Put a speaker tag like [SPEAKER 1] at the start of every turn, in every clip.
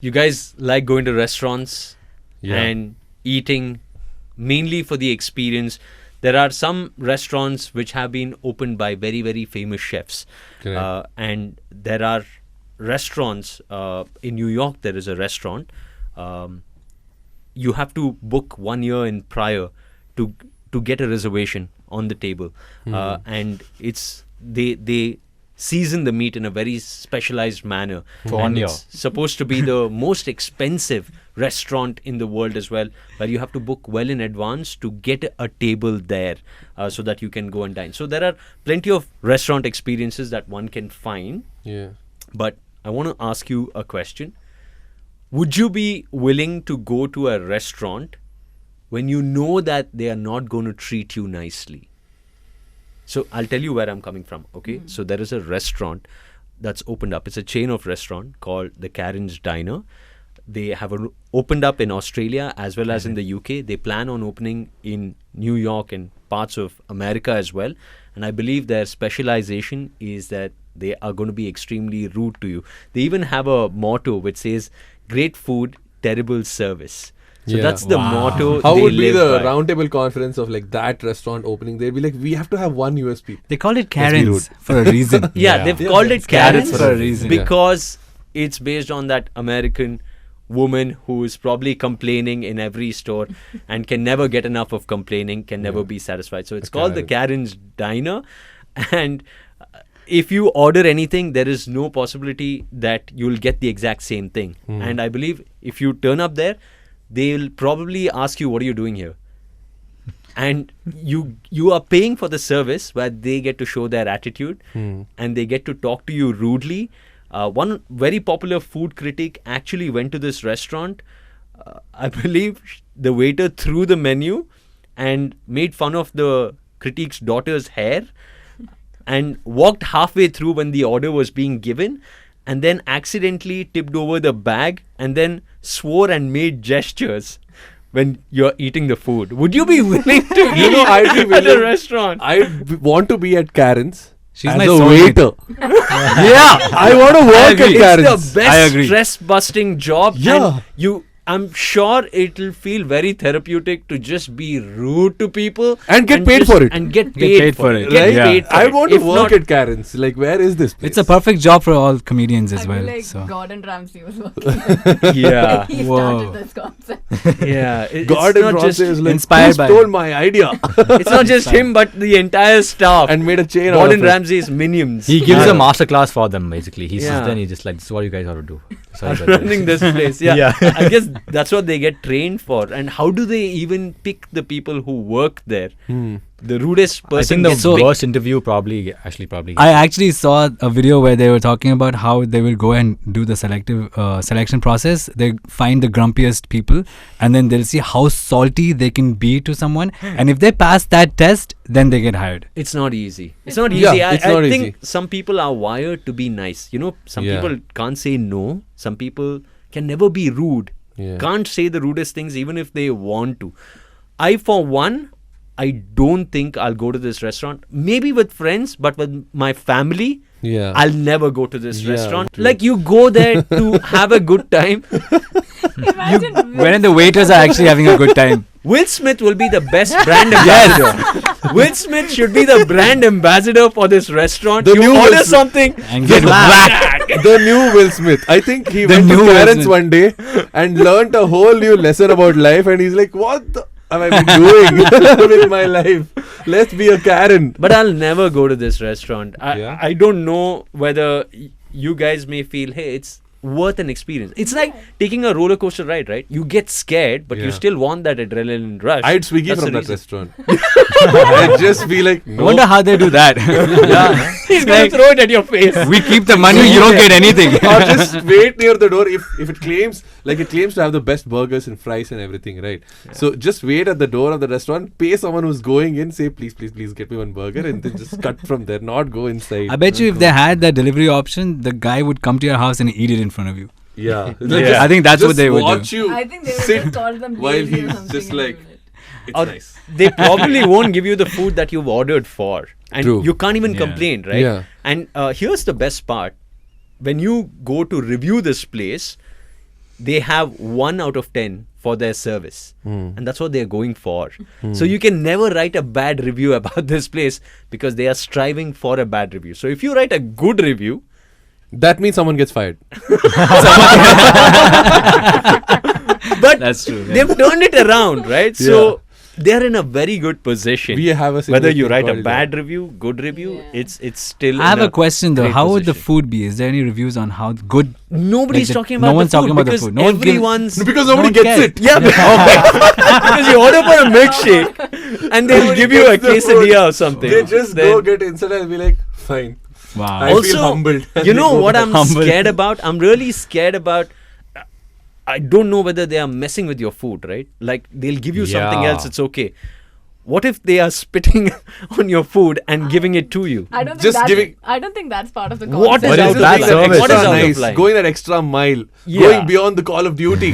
[SPEAKER 1] You guys like going to restaurants and eating mainly for the experience. There are some restaurants which have been opened by very, very famous chefs. And there are restaurants, in New York there is a restaurant. You have to book 1 year in prior to get a reservation on the table. And it's they season the meat in a very specialized manner.
[SPEAKER 2] For 1 year.
[SPEAKER 1] It's supposed to be the most expensive restaurant in the world as well, where you have to book well in advance to get a table there so that you can go and dine. So there are plenty of restaurant experiences that one can find.
[SPEAKER 3] Yeah.
[SPEAKER 1] But I want to ask you a question. Would you be willing to go to a restaurant when you know that they are not going to treat you nicely? So I'll tell you where I'm coming from, okay? So there is a restaurant that's opened up. It's a chain of restaurant called the Karen's Diner. They have opened up in Australia as well as in the UK. They plan on opening in New York and parts of America as well. And I believe their specialization is that they are going to be extremely rude to you. They even have a motto which says, great food, terrible service. So that's the motto.
[SPEAKER 3] How
[SPEAKER 1] they
[SPEAKER 3] would be
[SPEAKER 1] live
[SPEAKER 3] the
[SPEAKER 1] by.
[SPEAKER 3] roundtable conference of like that restaurant opening? They'd be like, we have to have one USP.
[SPEAKER 2] They call it Karen's for a reason.
[SPEAKER 1] They've called it Karen's
[SPEAKER 2] for a reason.
[SPEAKER 1] because it's based on that American woman who is probably complaining in every store and can never get enough of complaining, can never be satisfied. So it's called the Karen's Diner. And if you order anything, there is no possibility that you'll get the exact same thing. And I believe if you turn up there, they'll probably ask you, what are you doing here? And you are paying for the service where they get to show their attitude and they get to talk to you rudely. One very popular food critic actually went to this restaurant. I believe the waiter threw the menu and made fun of the critic's daughter's hair and walked halfway through when the order was being given, and then accidentally tipped over the bag and then swore and made gestures when you're eating the food. Would you be willing to eat
[SPEAKER 3] I'd be
[SPEAKER 1] at a
[SPEAKER 3] willing.
[SPEAKER 1] restaurant?
[SPEAKER 3] I want to be at Karen's.
[SPEAKER 2] She's
[SPEAKER 3] as
[SPEAKER 2] my
[SPEAKER 3] a
[SPEAKER 2] soulmate.
[SPEAKER 3] waiter. I want to work at Karen's.
[SPEAKER 1] It's the best stress-busting job.
[SPEAKER 3] Yeah.
[SPEAKER 1] And I'm sure it'll feel very therapeutic to just be rude to people.
[SPEAKER 3] And get paid for it.
[SPEAKER 1] And get paid for it.
[SPEAKER 3] Right?
[SPEAKER 1] Get paid for
[SPEAKER 3] I
[SPEAKER 1] it.
[SPEAKER 3] want to
[SPEAKER 1] If
[SPEAKER 3] work
[SPEAKER 1] not-
[SPEAKER 3] at Karen's. Like, where is this place?
[SPEAKER 2] It's a perfect job for all comedians as
[SPEAKER 4] I
[SPEAKER 2] well.
[SPEAKER 4] feel like
[SPEAKER 2] So.
[SPEAKER 4] Gordon Ramsay was working.
[SPEAKER 1] Yeah.
[SPEAKER 4] He
[SPEAKER 2] Whoa.
[SPEAKER 4] started this concept.
[SPEAKER 1] Yeah.
[SPEAKER 3] Gordon
[SPEAKER 1] it's not
[SPEAKER 3] Ramsay
[SPEAKER 1] just
[SPEAKER 3] is like,
[SPEAKER 2] inspired
[SPEAKER 3] who
[SPEAKER 2] by-
[SPEAKER 3] stole my idea?
[SPEAKER 1] it's not just him, but the entire staff.
[SPEAKER 3] and made a chain
[SPEAKER 1] Gordon
[SPEAKER 3] out of it.
[SPEAKER 1] Ramsay's minions.
[SPEAKER 5] He gives a masterclass for them, basically. He
[SPEAKER 1] Yeah.
[SPEAKER 5] sits there and he's just like, this is what you guys ought to do. Sorry about
[SPEAKER 1] running
[SPEAKER 5] this.
[SPEAKER 1] this place. Yeah.
[SPEAKER 5] Yeah.
[SPEAKER 1] I guess that's what they get trained for. And how do they even pick the people who work there? The rudest
[SPEAKER 5] I
[SPEAKER 1] person
[SPEAKER 5] think the
[SPEAKER 1] gets
[SPEAKER 5] worst
[SPEAKER 1] picked.
[SPEAKER 5] interview probably
[SPEAKER 2] I actually saw a video where they were talking about how they will go and do the selective selection process. They find the grumpiest people and then they'll see how salty they can be to someone. And if they pass that test, then they get hired.
[SPEAKER 1] It's not easy. It's not
[SPEAKER 3] Yeah,
[SPEAKER 1] easy.
[SPEAKER 3] it's
[SPEAKER 1] I
[SPEAKER 3] not
[SPEAKER 1] think
[SPEAKER 3] easy.
[SPEAKER 1] some people are wired to be nice. You know, some
[SPEAKER 3] Yeah.
[SPEAKER 1] people can't say no. Some people can never be rude.
[SPEAKER 3] Yeah.
[SPEAKER 1] Can't say the rudest things even if they want to. I, for one, I don't think I'll go to this restaurant. Maybe with friends, but with my family,
[SPEAKER 3] Yeah.
[SPEAKER 1] I'll never go to this
[SPEAKER 3] Yeah,
[SPEAKER 1] restaurant.
[SPEAKER 3] true.
[SPEAKER 1] Like, you go there to have a good time.
[SPEAKER 4] Imagine
[SPEAKER 2] When the waiters are actually having a good time.
[SPEAKER 1] Will Smith will be the best brand ambassador. Will Smith should be the brand ambassador for this restaurant.
[SPEAKER 3] The
[SPEAKER 1] You
[SPEAKER 3] new Will
[SPEAKER 1] order
[SPEAKER 3] Smith.
[SPEAKER 1] something
[SPEAKER 2] And get whacked.
[SPEAKER 3] The new Will Smith. I think he
[SPEAKER 2] The
[SPEAKER 3] went to
[SPEAKER 2] new Will
[SPEAKER 3] Karen's
[SPEAKER 2] Smith.
[SPEAKER 3] one day and learnt a whole new lesson about life, and he's like, what the am I doing with my life? Let's be a Karen.
[SPEAKER 1] But I'll never go to this restaurant.
[SPEAKER 3] Yeah.
[SPEAKER 1] I don't know whether you guys may feel, hey, it's worth an experience. It's like taking a roller coaster ride, right? You get scared, but you
[SPEAKER 3] Yeah.
[SPEAKER 1] still want that adrenaline rush.
[SPEAKER 3] I'd Swiggy
[SPEAKER 1] That's
[SPEAKER 3] from
[SPEAKER 1] the
[SPEAKER 3] that
[SPEAKER 1] reason.
[SPEAKER 3] restaurant. I'd just be like,
[SPEAKER 2] I
[SPEAKER 3] no.
[SPEAKER 2] wonder how they do that. Yeah.
[SPEAKER 1] He's going to throw it at your face.
[SPEAKER 2] We keep the money, you don't get anything.
[SPEAKER 3] Or just wait near the door if it claims to have the best burgers and fries and everything, right? So just wait at the door of the restaurant, pay someone who's going in, say please get me one burger, and then just cut from there, not go inside.
[SPEAKER 2] I bet you if they had that delivery option, the guy would come to your house and eat it in front of you.
[SPEAKER 3] Yeah.
[SPEAKER 1] Yeah.
[SPEAKER 2] I think that's what they would do.
[SPEAKER 3] watch you
[SPEAKER 4] I think they would
[SPEAKER 3] sit
[SPEAKER 4] just call them
[SPEAKER 3] while
[SPEAKER 4] lazy or
[SPEAKER 3] he's
[SPEAKER 4] something
[SPEAKER 3] just
[SPEAKER 4] and
[SPEAKER 3] like,
[SPEAKER 4] ruin it.
[SPEAKER 3] it's
[SPEAKER 1] Or
[SPEAKER 3] nice.
[SPEAKER 1] they probably won't give you the food that you've ordered for. And
[SPEAKER 3] True.
[SPEAKER 1] you can't even
[SPEAKER 2] Yeah.
[SPEAKER 1] complain, right?
[SPEAKER 3] Yeah.
[SPEAKER 1] And here's the best part. When you go to review this place, they have 1 out of 10 for their service. And that's what they're going for. So you can never write a bad review about this place because they are striving for a bad review. So if you write a good review,
[SPEAKER 3] That means someone gets fired.
[SPEAKER 1] but
[SPEAKER 2] That's true. Yeah.
[SPEAKER 1] they've turned it around, right? So they're in a very good position.
[SPEAKER 3] We have a
[SPEAKER 1] Whether you
[SPEAKER 3] thing
[SPEAKER 1] write a
[SPEAKER 3] called,
[SPEAKER 1] bad review, good review,
[SPEAKER 4] Yeah.
[SPEAKER 1] it's still.
[SPEAKER 2] I have
[SPEAKER 1] in
[SPEAKER 2] a question though.
[SPEAKER 1] great
[SPEAKER 2] How would the
[SPEAKER 1] position.
[SPEAKER 2] food be? Is there any reviews on how good?
[SPEAKER 1] Nobody's
[SPEAKER 2] Like the-
[SPEAKER 1] talking
[SPEAKER 2] no
[SPEAKER 1] about
[SPEAKER 2] one's
[SPEAKER 1] the food
[SPEAKER 2] talking about the
[SPEAKER 1] because
[SPEAKER 2] food. No one gives-
[SPEAKER 1] everyone's.
[SPEAKER 3] Because
[SPEAKER 2] No
[SPEAKER 3] nobody
[SPEAKER 2] one
[SPEAKER 3] gets
[SPEAKER 2] cares.
[SPEAKER 3] it.
[SPEAKER 1] Yeah, because you order for a milkshake and they'll
[SPEAKER 3] Nobody
[SPEAKER 1] give you a
[SPEAKER 3] gets the
[SPEAKER 1] quesadilla or something.
[SPEAKER 3] They just
[SPEAKER 1] Then-
[SPEAKER 3] go get inside and be like, fine.
[SPEAKER 2] Wow.
[SPEAKER 3] I feel humbled.
[SPEAKER 1] You know
[SPEAKER 3] They go
[SPEAKER 1] what
[SPEAKER 3] back.
[SPEAKER 1] I'm
[SPEAKER 2] Humbled.
[SPEAKER 1] scared about? I'm really scared about. I don't know whether they are messing with your food, right? Like they'll give you something
[SPEAKER 5] Yeah.
[SPEAKER 1] else, it's okay. What if they are spitting on your food and giving it to you?
[SPEAKER 4] I don't think
[SPEAKER 3] Just
[SPEAKER 4] that's,
[SPEAKER 3] giving-
[SPEAKER 4] I don't think that's part of the
[SPEAKER 1] What
[SPEAKER 4] concept.
[SPEAKER 1] is
[SPEAKER 3] But
[SPEAKER 1] out
[SPEAKER 3] this
[SPEAKER 1] of
[SPEAKER 3] is
[SPEAKER 1] line?
[SPEAKER 3] like
[SPEAKER 5] service?
[SPEAKER 1] What is
[SPEAKER 3] extra
[SPEAKER 1] out of
[SPEAKER 3] nice,
[SPEAKER 1] line?
[SPEAKER 3] going that extra mile,
[SPEAKER 1] Yeah.
[SPEAKER 3] going beyond the Call of Duty.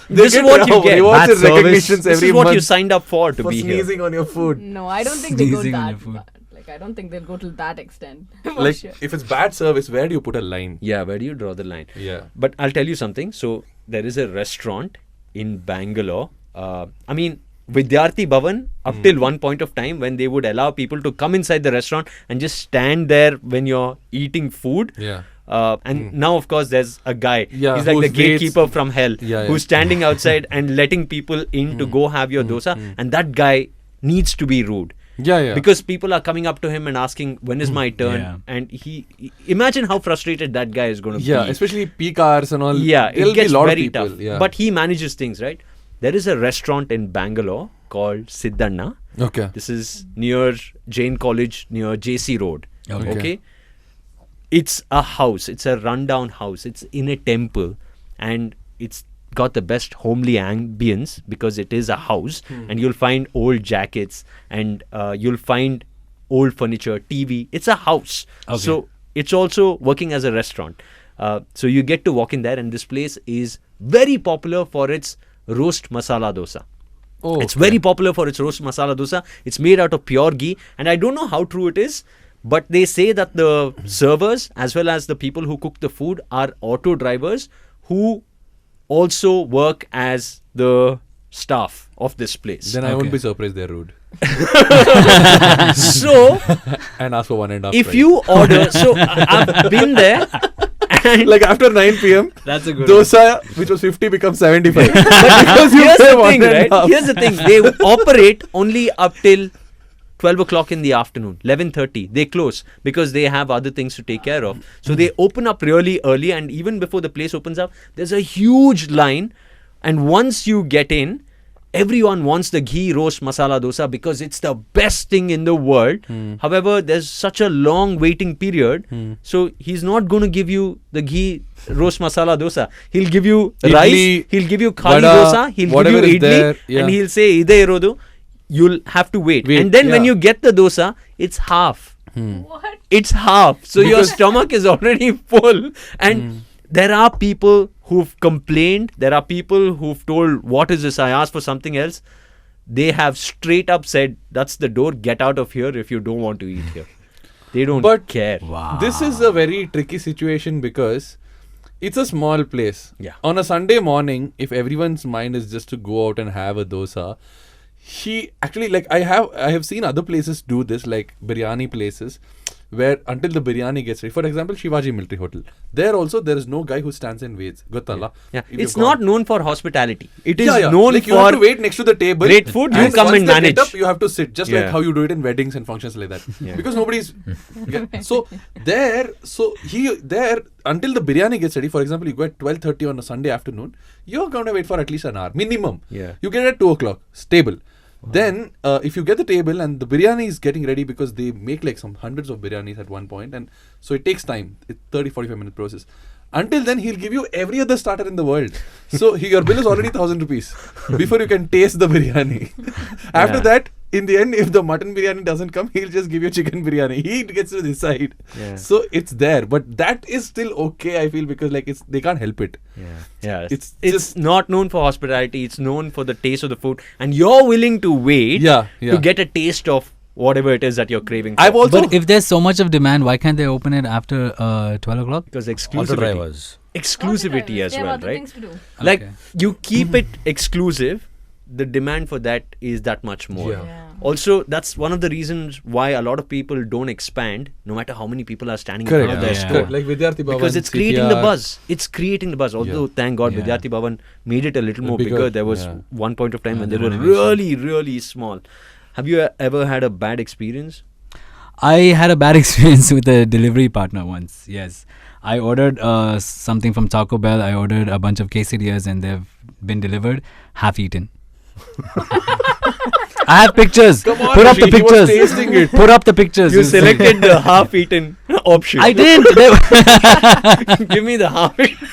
[SPEAKER 1] This is what you get.
[SPEAKER 3] Rewards
[SPEAKER 5] Bad
[SPEAKER 3] and
[SPEAKER 5] service.
[SPEAKER 3] recognitions
[SPEAKER 1] This
[SPEAKER 3] every
[SPEAKER 1] is what
[SPEAKER 3] month
[SPEAKER 1] you signed up for to
[SPEAKER 3] for
[SPEAKER 1] be here.
[SPEAKER 3] sneezing on your food.
[SPEAKER 4] No, I don't think they go
[SPEAKER 2] Sneezing on
[SPEAKER 4] that
[SPEAKER 2] your food.
[SPEAKER 4] far. Like, I don't think they'll go to that extent. For
[SPEAKER 3] Like,
[SPEAKER 4] sure.
[SPEAKER 3] if it's bad service, where do you put a line?
[SPEAKER 1] Yeah, where do you draw the line?
[SPEAKER 3] Yeah.
[SPEAKER 1] But I'll tell you something. So there is a restaurant in Bangalore. I mean, Vidyarthi Bhavan, up till one point of time when they would allow people to come inside the restaurant and just stand there when you're eating food.
[SPEAKER 3] Yeah.
[SPEAKER 1] And now, of course, there's a guy.
[SPEAKER 3] Yeah,
[SPEAKER 1] He's like
[SPEAKER 3] who
[SPEAKER 1] the
[SPEAKER 3] waits-
[SPEAKER 1] gatekeeper from hell,
[SPEAKER 3] Yeah, yeah.
[SPEAKER 1] who's standing outside and letting people in to go have your dosa. And that guy needs to be rude.
[SPEAKER 3] Yeah.
[SPEAKER 1] Because people are coming up to him and asking, when is my turn?
[SPEAKER 2] Yeah.
[SPEAKER 1] And he imagine how frustrated that guy is going to
[SPEAKER 3] Yeah,
[SPEAKER 1] be.
[SPEAKER 3] especially peak hours and all.
[SPEAKER 1] Yeah,
[SPEAKER 3] There'll
[SPEAKER 1] it gets
[SPEAKER 3] be a lot
[SPEAKER 1] very
[SPEAKER 3] of people.
[SPEAKER 1] tough.
[SPEAKER 3] Yeah.
[SPEAKER 1] But he manages things, right? There is a restaurant in Bangalore called Siddhanna.
[SPEAKER 3] Okay.
[SPEAKER 1] This is near Jain College, near JC Road.
[SPEAKER 2] Okay.
[SPEAKER 1] It's a house. It's a rundown house. It's in a temple. And it's got the best homely ambience because it is a house. And you'll find old jackets and you'll find old furniture, TV. It's a house.
[SPEAKER 2] Okay.
[SPEAKER 1] So it's also working as a restaurant. So you get to walk in there, and this place is very popular for its roast masala dosa.
[SPEAKER 3] Oh,
[SPEAKER 1] It's
[SPEAKER 3] okay.
[SPEAKER 1] very popular for its roast masala dosa. It's made out of pure ghee, and I don't know how true it is, but they say that the servers as well as the people who cook the food are auto drivers who also work as the staff of this place.
[SPEAKER 3] Then I won't
[SPEAKER 2] Okay.
[SPEAKER 3] be surprised they're rude.
[SPEAKER 1] So
[SPEAKER 3] And ask for 1.5
[SPEAKER 1] if
[SPEAKER 3] price.
[SPEAKER 1] you order, so I've been there, and
[SPEAKER 3] like after 9 p.m.
[SPEAKER 2] That's a good
[SPEAKER 3] dosa, which was 50, becomes 75.
[SPEAKER 1] but
[SPEAKER 3] Because you
[SPEAKER 1] here's
[SPEAKER 3] pay
[SPEAKER 1] the thing, right?
[SPEAKER 3] 1.5.
[SPEAKER 1] Here's the thing. They operate only up till 12 o'clock in the afternoon, 11:30. They close because they have other things to take care of. So they open up really early, and even before the place opens up, there's a huge line. And once you get in, everyone wants the ghee roast masala dosa because it's the best thing in the world. However, there's such a long waiting period. So he's not going to give you the ghee roast masala dosa. He'll give you
[SPEAKER 3] Idli,
[SPEAKER 1] rice, he'll give you khali
[SPEAKER 3] vada,
[SPEAKER 1] dosa, he'll give
[SPEAKER 3] whatever
[SPEAKER 1] you
[SPEAKER 3] is there,
[SPEAKER 1] idli,
[SPEAKER 3] yeah.
[SPEAKER 1] and he'll say, Ide irodu. You'll have to wait.
[SPEAKER 3] Wait,
[SPEAKER 1] And then when
[SPEAKER 3] yeah.
[SPEAKER 1] you get the dosa, it's half.
[SPEAKER 4] What?
[SPEAKER 1] It's half. So your
[SPEAKER 3] Because-
[SPEAKER 1] stomach is already full. And there are people who've complained. There are people who've told, what is this? I asked for something else. They have straight up said, that's the door. Get out of here if you don't want to eat here. They don't
[SPEAKER 3] But-
[SPEAKER 1] care.
[SPEAKER 2] Wow.
[SPEAKER 3] This is a very tricky situation because it's a small place.
[SPEAKER 1] Yeah.
[SPEAKER 3] On a Sunday morning, if everyone's mind is just to go out and have a dosa, he actually, like, I have seen other places do this, like biryani places, where until the biryani gets ready. For example, Shivaji Military Hotel. There also there is no guy who stands and waits. Gottalla.
[SPEAKER 1] Yeah.
[SPEAKER 3] If
[SPEAKER 1] It's
[SPEAKER 3] you've
[SPEAKER 1] not
[SPEAKER 3] gone-
[SPEAKER 1] known for hospitality. It is
[SPEAKER 3] Yeah.
[SPEAKER 1] known
[SPEAKER 3] Like, you
[SPEAKER 1] for
[SPEAKER 3] have to wait next to the table.
[SPEAKER 1] great food. You come
[SPEAKER 3] once
[SPEAKER 1] and
[SPEAKER 3] they get
[SPEAKER 1] manage.
[SPEAKER 3] up, you have to sit, just like
[SPEAKER 1] Yeah.
[SPEAKER 3] how you do it in weddings and functions like that.
[SPEAKER 1] Yeah.
[SPEAKER 3] Because nobody's. So there until the biryani gets ready. For example, you go at 12:30 on a Sunday afternoon. You're going to wait for at least an hour minimum.
[SPEAKER 1] Yeah.
[SPEAKER 3] You get at 2 o'clock. Stable. Then, if you get the table and the biryani is getting ready because they make like some hundreds of biryanis at one point, and so it takes time. It's 30-45 minute process. Until then, he'll give you every other starter in the world. So your bill is already 1,000 rupees before you can taste the biryani. After
[SPEAKER 1] Yeah.
[SPEAKER 3] that, in the end, if the mutton biryani doesn't come, he'll just give you chicken biryani. He gets to decide.
[SPEAKER 1] Yeah.
[SPEAKER 3] So it's there, but that is still okay. I feel because like they can't help it.
[SPEAKER 1] Yeah,
[SPEAKER 3] It's
[SPEAKER 1] it's
[SPEAKER 3] just-
[SPEAKER 1] not known for hospitality. It's known for the taste of the food, and you're willing to wait
[SPEAKER 3] Yeah.
[SPEAKER 1] to get a taste of whatever it is that you're craving. For.
[SPEAKER 3] I've also
[SPEAKER 2] But if there's so much of demand, why can't they open it after 12 o'clock?
[SPEAKER 1] because
[SPEAKER 5] Auto
[SPEAKER 1] exclusivity.
[SPEAKER 5] drivers.
[SPEAKER 1] exclusivity as
[SPEAKER 4] They have
[SPEAKER 1] well,
[SPEAKER 4] other
[SPEAKER 1] right?
[SPEAKER 4] things to do.
[SPEAKER 1] Like
[SPEAKER 2] Okay.
[SPEAKER 1] you keep it exclusive, the demand for that is that much more.
[SPEAKER 3] Yeah.
[SPEAKER 4] Yeah.
[SPEAKER 1] Also, that's one of the reasons why a lot of people don't expand, no matter how many people are standing in
[SPEAKER 3] Correct.
[SPEAKER 1] front of their
[SPEAKER 2] Yeah.
[SPEAKER 1] store.
[SPEAKER 3] Correct. Like Vidyarthi Bhavan,
[SPEAKER 1] Because it's creating the
[SPEAKER 3] CTR.
[SPEAKER 1] buzz. It's creating the buzz. Although, thank God,
[SPEAKER 2] Yeah.
[SPEAKER 1] Vidyarthi Bhavan made it a little more
[SPEAKER 3] Bigger,
[SPEAKER 1] bigger. There was
[SPEAKER 3] yeah.
[SPEAKER 1] one point of time
[SPEAKER 2] Yeah,
[SPEAKER 1] when they
[SPEAKER 2] the
[SPEAKER 1] were
[SPEAKER 2] renovation.
[SPEAKER 1] really, really small. Have you ever had a bad experience?
[SPEAKER 2] I had a bad experience with a delivery partner once. Yes, I ordered something from Taco Bell. I ordered a bunch of quesadillas, and they've been delivered half-eaten. I have pictures.
[SPEAKER 3] Come on,
[SPEAKER 2] Put up the
[SPEAKER 3] Rishi, he was
[SPEAKER 2] pictures.
[SPEAKER 3] tasting it.
[SPEAKER 2] Put up the pictures.
[SPEAKER 1] You
[SPEAKER 2] You'll see.
[SPEAKER 1] selected the half-eaten option.
[SPEAKER 2] I didn't.
[SPEAKER 1] Give me the half-eaten.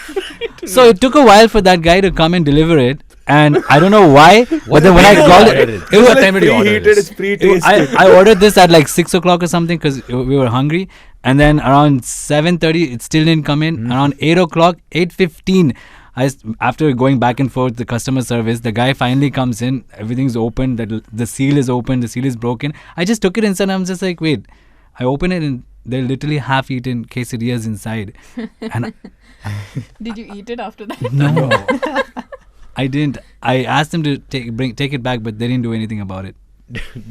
[SPEAKER 2] So it took a while for that guy to come and deliver it, and I don't know why. But then when I called it, it was
[SPEAKER 5] What time did you order
[SPEAKER 3] Preheated,
[SPEAKER 5] this?
[SPEAKER 3] it's pre-tasted.
[SPEAKER 2] I ordered this at like 6 o'clock or something because we were hungry, and then around 7:30 it still didn't come in. Around 8 o'clock, 8:15, after going back and forth the customer service, the guy finally comes in. Everything's open. The seal is open. The seal is broken. I just took it inside. I'm just like, wait. I open it and they're literally half-eaten quesadillas inside, and
[SPEAKER 4] Did you eat it after that?
[SPEAKER 2] no, I didn't. I asked them to take it back, but they didn't do anything about it.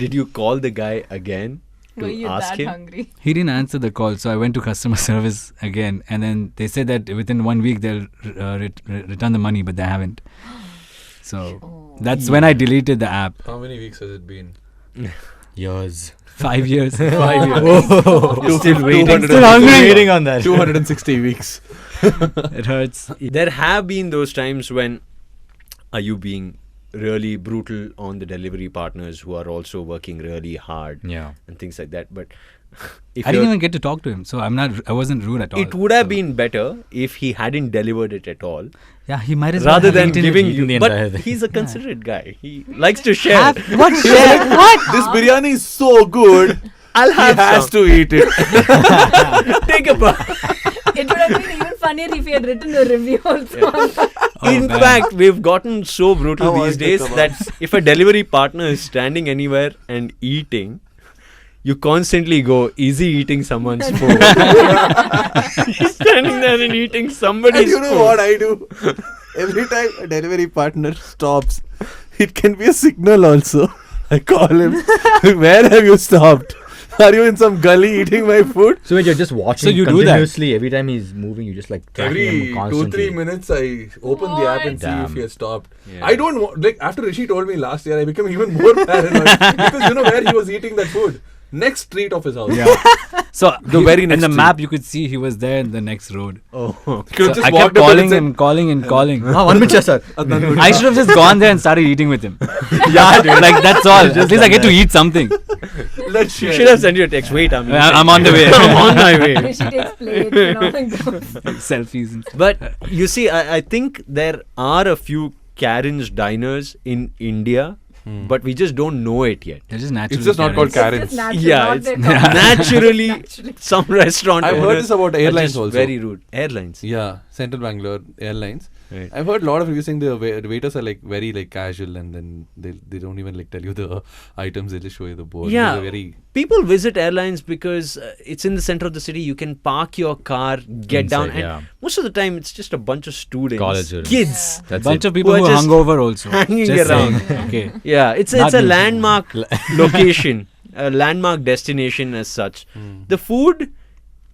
[SPEAKER 1] Did you call the guy again
[SPEAKER 4] Were
[SPEAKER 1] to
[SPEAKER 4] you
[SPEAKER 1] ask
[SPEAKER 4] that
[SPEAKER 1] him?
[SPEAKER 4] hungry?
[SPEAKER 2] He didn't answer the call, so I went to customer service again, and then they said that within 1 week they'll return the money, but they haven't. So that's when I deleted the app.
[SPEAKER 3] How many weeks has it been?
[SPEAKER 5] Years.
[SPEAKER 2] 5 years.
[SPEAKER 5] 5 years.
[SPEAKER 3] You're
[SPEAKER 5] still waiting.
[SPEAKER 2] Still hungry.
[SPEAKER 5] Waiting on that.
[SPEAKER 3] 260 weeks.
[SPEAKER 2] It hurts.
[SPEAKER 1] There have been those times when are you being really brutal on the delivery partners who are also working really hard
[SPEAKER 5] Yeah.
[SPEAKER 1] and things like that. But if
[SPEAKER 2] I didn't
[SPEAKER 1] you're-
[SPEAKER 2] even get to talk to him, so I wasn't rude at all.
[SPEAKER 1] it would have
[SPEAKER 2] So-
[SPEAKER 1] been better if he hadn't delivered it at all,
[SPEAKER 2] Yeah, he might as well
[SPEAKER 1] rather
[SPEAKER 2] have
[SPEAKER 1] than
[SPEAKER 2] eaten
[SPEAKER 1] giving
[SPEAKER 2] it.
[SPEAKER 5] eaten the
[SPEAKER 1] you.
[SPEAKER 5] entire
[SPEAKER 1] But
[SPEAKER 5] thing.
[SPEAKER 1] he's a considerate guy. He likes to share.
[SPEAKER 2] What share? What?
[SPEAKER 3] This biryani is so good.
[SPEAKER 1] I'll
[SPEAKER 3] He
[SPEAKER 1] have
[SPEAKER 3] has
[SPEAKER 1] some.
[SPEAKER 3] to eat it.
[SPEAKER 1] Take a bite.
[SPEAKER 4] It would have been even funnier if you had written a review also.
[SPEAKER 2] Oh,
[SPEAKER 1] In
[SPEAKER 2] man.
[SPEAKER 1] fact, we've gotten so brutal
[SPEAKER 3] How
[SPEAKER 1] these
[SPEAKER 3] I
[SPEAKER 1] days
[SPEAKER 3] get
[SPEAKER 1] that if a delivery partner is standing anywhere and eating, you constantly go, is he eating someone's food? He's standing there and eating
[SPEAKER 3] And
[SPEAKER 1] somebody's
[SPEAKER 3] you know
[SPEAKER 1] food.
[SPEAKER 3] what I do? Every time a delivery partner stops, it can be a signal also. I call him, where have you stopped? Are you in some gully eating my food?
[SPEAKER 5] So when you're just watching
[SPEAKER 2] you do that?
[SPEAKER 5] continuously, every time he's moving, you just like tracking
[SPEAKER 3] Every
[SPEAKER 5] him constantly.
[SPEAKER 3] 2-3 minutes, I open the app and see
[SPEAKER 5] Damn.
[SPEAKER 3] if he has stopped.
[SPEAKER 1] Yeah.
[SPEAKER 3] I don't want, like, after Rishi told me last year, I became even more paranoid because you know where he was eating that food? Next street of his house.
[SPEAKER 2] Yeah. So
[SPEAKER 3] The very
[SPEAKER 2] in
[SPEAKER 3] next
[SPEAKER 2] the
[SPEAKER 3] street.
[SPEAKER 2] map, you could see he was there in the next road.
[SPEAKER 1] Oh,
[SPEAKER 3] Could've
[SPEAKER 2] So
[SPEAKER 3] just
[SPEAKER 2] I
[SPEAKER 3] walked
[SPEAKER 2] kept
[SPEAKER 3] up
[SPEAKER 2] calling
[SPEAKER 3] and
[SPEAKER 2] and calling and calling.
[SPEAKER 5] Ah, 1 minute, sir.
[SPEAKER 2] I should have just gone there and started eating with him. Yeah, dude. Like that's all. At least I get to eat something.
[SPEAKER 3] Let's
[SPEAKER 1] you
[SPEAKER 3] share.
[SPEAKER 1] should have sent you a text. Wait, I'm
[SPEAKER 2] I'm on the way.
[SPEAKER 1] I'm on my way.
[SPEAKER 4] Rishi takes plates and all and goes.
[SPEAKER 2] Selfies. And stuff.
[SPEAKER 1] But you see, I think there are a few Karen's diners in India, but we just don't know it yet.
[SPEAKER 2] They're just natural.
[SPEAKER 3] just not called
[SPEAKER 2] Karens.
[SPEAKER 3] Karen's.
[SPEAKER 4] It's just natural,
[SPEAKER 1] Yeah,
[SPEAKER 4] not
[SPEAKER 1] it's
[SPEAKER 4] their company.
[SPEAKER 1] naturally
[SPEAKER 4] Naturally.
[SPEAKER 1] some restaurant
[SPEAKER 3] I've heard
[SPEAKER 1] owners
[SPEAKER 3] this about
[SPEAKER 1] are
[SPEAKER 3] airlines
[SPEAKER 1] just
[SPEAKER 3] also.
[SPEAKER 1] very rude. Airlines.
[SPEAKER 3] Yeah, Central Bangalore Airlines.
[SPEAKER 1] Right.
[SPEAKER 3] I've heard a lot of reviews saying the waiters are like very like casual and then they don't even like tell you the items, they just show you the board.
[SPEAKER 1] Yeah.
[SPEAKER 3] They're very
[SPEAKER 1] People visit airlines because it's in the center of the city. You can park your car, get down,
[SPEAKER 5] Inside,
[SPEAKER 1] and
[SPEAKER 5] yeah.
[SPEAKER 1] most of the time it's just a bunch of students,
[SPEAKER 5] College students.
[SPEAKER 1] kids.
[SPEAKER 5] That's
[SPEAKER 2] Bunch
[SPEAKER 5] it.
[SPEAKER 2] of people
[SPEAKER 1] Who
[SPEAKER 2] who
[SPEAKER 1] are
[SPEAKER 2] are
[SPEAKER 1] just
[SPEAKER 2] hungover also.
[SPEAKER 1] hanging
[SPEAKER 2] Just
[SPEAKER 1] around.
[SPEAKER 2] saying. Okay.
[SPEAKER 1] Yeah, it's
[SPEAKER 2] Not
[SPEAKER 1] a
[SPEAKER 2] me.
[SPEAKER 1] landmark location, a landmark destination as such. The food,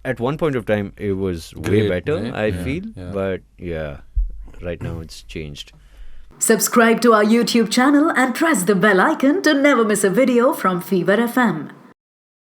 [SPEAKER 1] at one point of time, it was way
[SPEAKER 3] Great,
[SPEAKER 1] better.
[SPEAKER 3] right?
[SPEAKER 1] I
[SPEAKER 3] Yeah,
[SPEAKER 1] feel,
[SPEAKER 3] yeah.
[SPEAKER 1] but yeah, right now it's changed.
[SPEAKER 6] Subscribe to our YouTube channel and press the bell icon to never miss a video from Fever FM.